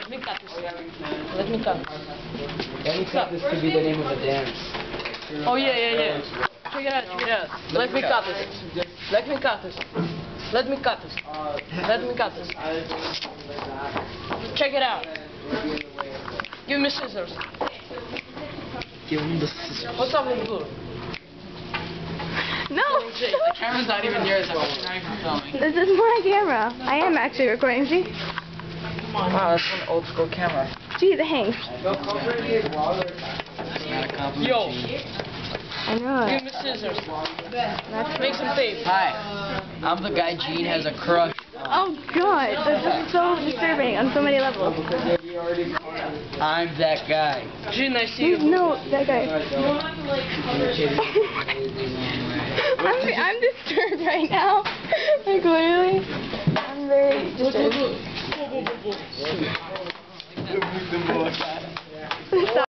Let me cut this. Let me cut. Let me cut this to be the name of a dance. Oh yeah. Check it out. Let me cut this. Let me cut this. Let me cut this. Let me cut this. Check it out. Give me scissors. Give him the scissors. What's up with the glue? No! The camera's not even yours. I'm not even filming. This is my camera. I am actually recording. See? Wow, that's an old school camera. Gee, thanks. Yo, I know give it. me scissors. Make some tape. Hi, I'm the guy Gene has a crush. Oh god, this is so disturbing on so many levels. I'm that guy. Gene, I see you. No, that guy. I'm disturbed right now. Like literally, I'm very disturbed. Stop.